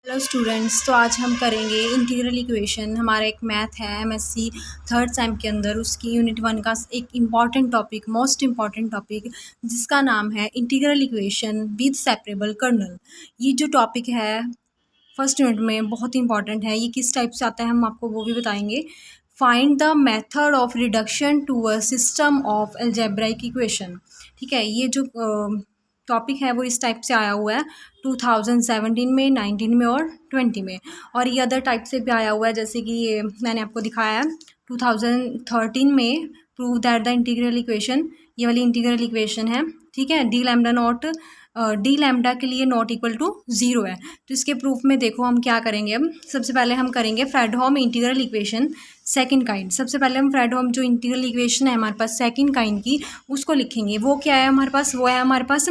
Hello students, तो आज हम करेंगे इंटीग्रल इक्वेशन। हमारा एक मैथ है एमएससी थर्ड सेम के अंदर, उसकी यूनिट 1 का एक important topic, most important topic, जिसका नाम है integral equation with separable colonel. ये जो टॉपिक है फर्स्ट यूनिट में बहुत इंपॉर्टेंट है। ये किस टाइप से आता है हम आपको वो भी बताएंगे। Find the method of reduction to a system of algebraic equation. ठीक है, ये जो टॉपिक है वो इस टाइप से आया हुआ है 2017 में, 19 में और 20 में। और ये अदर टाइप से भी आया हुआ है, जैसे कि ये मैंने आपको दिखाया है 2013 में, prove that the integral equation, ये वाली इंटीग्रल इक्वेशन है। ठीक है, डी लैम्डा के लिए नॉट इक्वल टू 0 है। तो इसके प्रूफ में देखो हम क्या करेंगे। अब सबसे पहले हम करेंगे Fredholm integral equation second kind. सबसे पहले हम फ्रेडहोम जो इंटीग्रल इक्वेशन है हमारे पास सेकंड काइंड की, उसको लिखेंगे। वो क्या है हमारे पास? वो है हमारे पास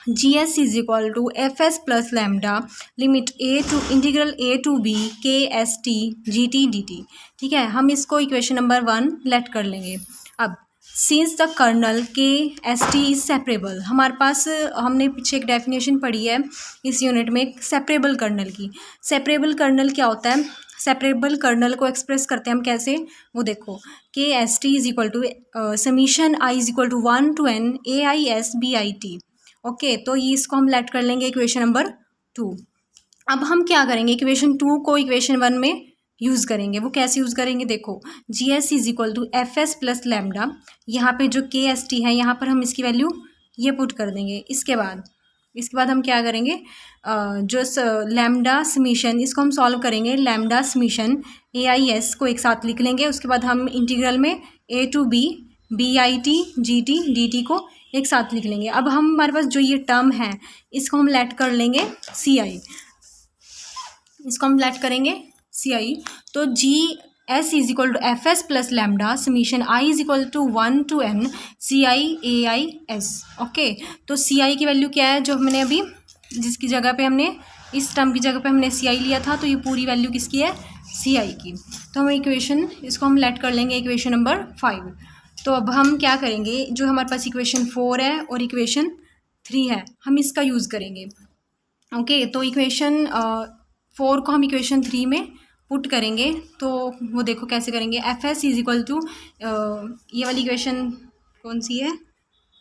GS is equal to F S plus lambda limit A to integral A to B K S T G T D T. ठीक है, हम इसको इक्वेशन नंबर 1 लेट कर लेंगे। अब सिंस द कर्नल के एस टी इज सेपरेबल, हमारे पास हमने पीछे एक डेफिनेशन पढ़ी है इस यूनिट में सेपरेबल कर्नल की। सेपरेबल कर्नल क्या होता है? सेपरेबल कर्नल को एक्सप्रेस करते हैं हम कैसे, वो देखो। K S T is equal to summation I is equal to 1 to n A I S B I T. Okay, तो ये इसको हम लेट कर लेंगे इक्वेशन नंबर 2। अब हम क्या करेंगे, इक्वेशन 2 को इक्वेशन 1 में यूज़ करेंगे। वो कैसे यूज़ करेंगे? देखो, G S is equal to F S plus lambda, यहाँ पे जो के एस टी है यहाँ पर हम इसकी वैल्यू ये पुट कर देंगे। इसके बाद हम क्या करेंगे, जो लैम्डा समीशन, इसको हम सॉल्व करेंगे। Lambda summation A I S को एक साथ लिख लेंगे। उसके बाद हम इंटीग्रल में A to B I T G T D T को एक साथ लिख लेंगे। अब हम हमारे पास जो ये टर्म है इसको हम लेट कर लेंगे सी आई, इसको हम लेट करेंगे सी आई। तो G S is equal to F S plus lambda summation I is equal to 1 to n C I A I S. Okay, तो सी आई की वैल्यू क्या है जो हमने अभी, जिसकी जगह पे हमने, इस टर्म की जगह पे हमने सी आई लिया था, तो ये पूरी वैल्यू किसकी है? सी आई की। तो हम इसको हम लेट कर लेंगे इक्वेशन नंबर 5। तो अब हम क्या करेंगे, जो हमारे पास इक्वेशन 4 है और इक्वेशन 3 है, हम इसका यूज़ करेंगे। ओके, तो इक्वेशन 4 को हम इक्वेशन 3 में पुट करेंगे। तो वो देखो कैसे करेंगे। F S is equal to, ये वाली इक्वेशन कौन सी है?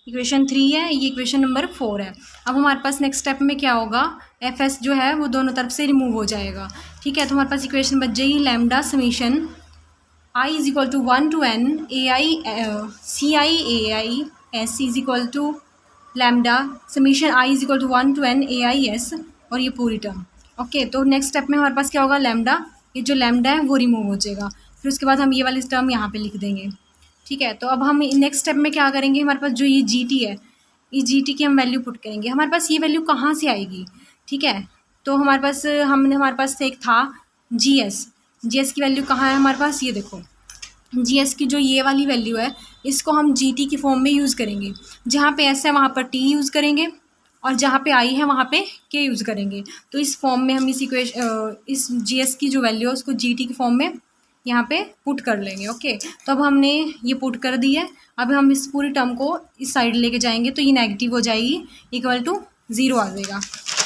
इक्वेशन 3 है, ये इक्वेशन नंबर 4 है। अब हमारे पास नेक्स्ट स्टेप में क्या होगा, एफ एस जो है वो दोनों तरफ से रिमूव हो जाएगा। ठीक है, तो हमारे पास इक्वेशन बच जाएगी lambda summation I is equal to 1 to n A I C I A I S is equal to lambda summation I is equal to 1 to n A I S, और ये पूरी टर्म। ओके, तो next step में हमारे पास क्या होगा, lambda, ये जो लैम्डा है वो रिमूव हो जाएगा। फिर उसके बाद हम ये वाली टर्म यहाँ पे लिख देंगे। ठीक है, तो अब हम नेक्स्ट स्टेप में क्या करेंगे, हमारे पास जो ये जी टी है, इस जी टी की हम वैल्यू पुट करेंगे। हमारे पास ये वैल्यू कहाँ से आएगी? ठीक है, तो हमारे पास एक था जी एस की वैल्यू कहाँ है हमारे पास? ये देखो, जी एस की जो ये वाली वैल्यू है इसको हम जी टी की फॉर्म में यूज़ करेंगे। जहाँ पे एस है वहाँ पर टी यूज़ करेंगे, और जहाँ पे आई है वहाँ पे के यूज़ करेंगे। तो इस फॉर्म में हम इस जी एस की जो वैल्यू है उसको जी टी की फॉर्म में यहाँ पे पुट कर लेंगे। ओके, तो अब हमने ये पुट कर दी है। अब हम इस पूरी टर्म को इस साइड लेके जाएंगे तो ये नेगेटिव हो जाएगी, इक्वल टू 0 आ जाएगा।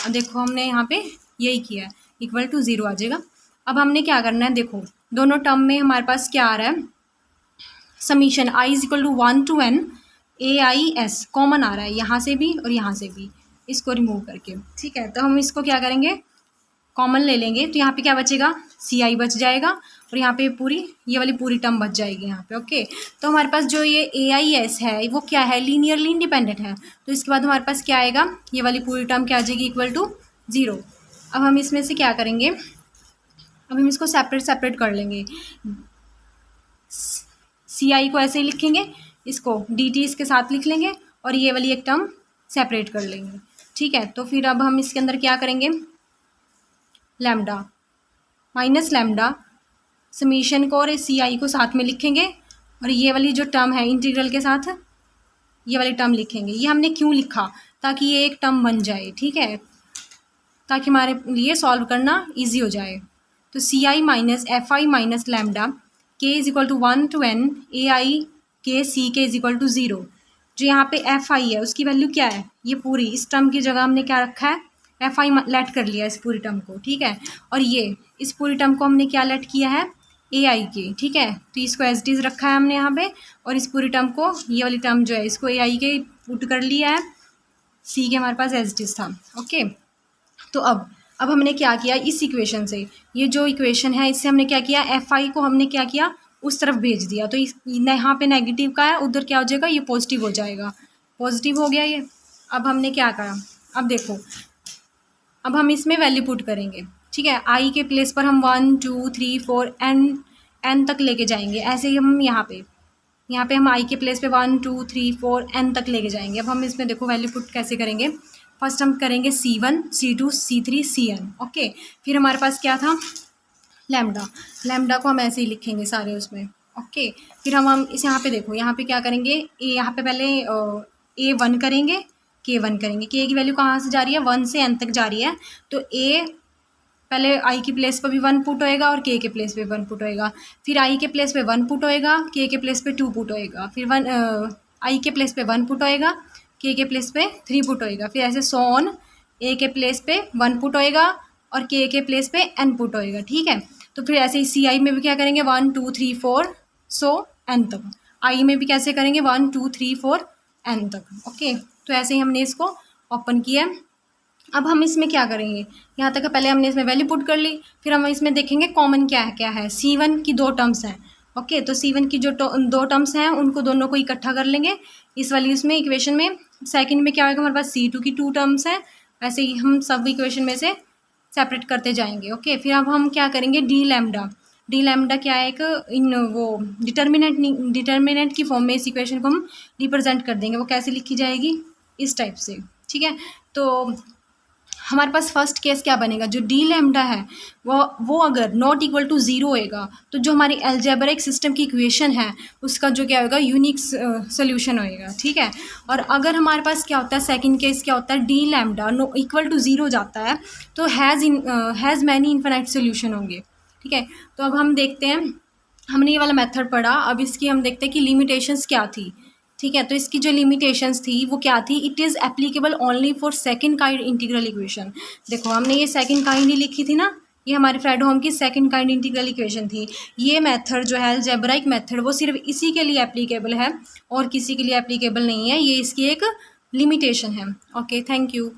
अब देखो हमने यहाँ पे यही किया है, इक्वल टू 0 आ जाएगा। अब हमने क्या करना है, देखो दोनों टर्म में हमारे पास क्या आ रहा है, summation I is equal to 1 to n A I S common आ रहा है, यहाँ से भी और यहाँ से भी, इसको रिमूव करके। ठीक है, तो हम इसको क्या करेंगे, कॉमन ले लेंगे। तो यहाँ पे क्या बचेगा, सी आई बच जाएगा, और यहाँ पे ये वाली पूरी टर्म बच जाएगी यहाँ पे। ओके, तो हमारे पास जो ये ए आई एस है वो क्या है, लीनियरली इंडिपेंडेंट है। तो इसके बाद हमारे पास क्या आएगा, ये वाली पूरी टर्म क्या आ जाएगी, इक्वल टू 0। अब हम इसमें से क्या करेंगे, अब हम इसको सेपरेट कर लेंगे। सी आई को ऐसे ही लिखेंगे, इसको डी टी इसके साथ लिख लेंगे, और ये वाली एक टर्म सेपरेट कर लेंगे। ठीक है, तो फिर अब हम इसके अंदर क्या करेंगे, लैम्डा माइनस लैम्डा समीशन को और सी आई को साथ में लिखेंगे, और ये वाली जो टर्म है इंटीग्रल के साथ ये वाली टर्म लिखेंगे। ये हमने क्यों लिखा, ताकि ये एक टर्म बन जाए। ठीक है, ताकि हमारे लिए सॉल्व करना ईजी हो जाए। तो C I minus F I minus lambda K is equal to 1 to n A I K C के इज इक्वल टू 0। जो यहाँ पे एफ आई है उसकी वैल्यू क्या है, ये पूरी इस टर्म की जगह हमने क्या रखा है, एफ आई लेट कर लिया इस पूरी टर्म को, ठीक है। और ये इस पूरी टर्म को हमने क्या लेट किया है, ए आई के, ठीक है। तो इसको एज इट इज़ रखा है हमने यहाँ पे, और इस पूरी टर्म को, ये वाली टर्म जो है इसको ए आई के पुट कर लिया है, सी के हमारे पास एज इट इज़ था, ओके। तो अब हमने क्या किया, इस इक्वेशन से, ये जो इक्वेशन है इससे हमने क्या किया, एफ आई को हमने क्या किया, उस तरफ भेज दिया। तो इस यहाँ पे नेगेटिव का है, उधर क्या हो जाएगा, ये पॉजिटिव हो जाएगा, पॉजिटिव हो गया ये। अब हमने क्या करा, अब देखो, अब हम इसमें वैल्यू पुट करेंगे, ठीक है। आई के प्लेस पर हम 1 2 3 4 एन तक लेके जाएंगे। ऐसे ही हम यहाँ पे हम आई के प्लेस पे 1 2 3 4 एन तक लेके जाएंगे। अब हम इसमें देखो वैल्यू पुट कैसे करेंगे, फर्स्ट हम करेंगे C1 C2 C3 CN, okay. फिर हमारे पास क्या था, लैम्डा को हम ऐसे ही लिखेंगे सारे उसमें, ओके। फिर हम इस यहाँ पे देखो, यहाँ पे क्या करेंगे, यहाँ पे पहले A1 करेंगे, K1 करेंगे। K की वैल्यू कहाँ से जा रही है, 1 से N तक जा रही है, तो A पहले आई की प्लेस पर भी 1 पुट होएगा और K के प्लेस पे 1 पुट होएगा। फिर आई के प्लेस पे 1 पुट होएगा, K के प्लेस पे 2 पुट होएगा। फिर आई के प्लेस पे 1 पुट होएगा, K के प्लेस पे 3 पुट होएगा। फिर ऐसे सो ऑन, A के प्लेस पे 1 पुट होएगा और K के प्लेस पे N पुट होएगा, ठीक है। तो फिर ऐसे ही सी आई में भी क्या करेंगे, 1 2 3 4 सो N तक। आई में भी कैसे करेंगे, 1 2 3 4 N तक, ओके। तो ऐसे ही हमने इसको ओपन किया। अब हम इसमें क्या करेंगे, यहाँ तक पहले हमने इसमें वैल्यू पुट कर ली, फिर हम इसमें देखेंगे कॉमन क्या है। C1 की 2 टर्म्स हैं, ओके। तो C1 की जो 2 टर्म्स हैं उनको दोनों को इकट्ठा कर लेंगे इस वाली उसमें इक्वेशन में। सेकंड में क्या होगा, हमारे पास C2 की 2 टर्म्स हैं, ऐसे ही हम सब इक्वेशन में से सेपरेट करते जाएंगे, ओके। फिर अब हम क्या करेंगे, डी लैम्डा क्या है, एक इन वो डिटर्मिनेंट की फॉर्म में इस इक्वेशन को हम रिप्रेजेंट कर देंगे। वो कैसे लिखी जाएगी, इस टाइप से, ठीक है। तो हमारे पास फर्स्ट केस क्या बनेगा, जो डी लैम्डा है वो अगर नॉट इक्वल टू 0 होएगा, तो जो हमारी एल्जेब्रिक सिस्टम की इक्वेशन है उसका जो क्या होगा, यूनिक सोल्यूशन होएगा, ठीक है। और अगर हमारे पास क्या होता है, सेकंड केस क्या होता है, D lambda no equal to 0 जाता है, तो हैज़ मैनी इन्फिनाइट सोल्यूशन होंगे, ठीक है। तो अब हम देखते हैं, हमने ये वाला मेथड पढ़ा, अब इसकी हम देखते हैं कि लिमिटेशंस क्या थी, ठीक है। तो इसकी जो लिमिटेशंस थी वो क्या थी, it is applicable only for second kind integral equation. देखो हमने ये सेकंड काइंड ही लिखी थी ना, ये हमारे फ्रेडहोम की सेकंड काइंड इंटीग्रल इक्वेशन थी। ये मेथड जो है अलजेब्राइक मेथड, वो सिर्फ इसी के लिए एप्लीकेबल है और किसी के लिए एप्लीकेबल नहीं है, ये इसकी एक लिमिटेशन है, ओके। Thank you.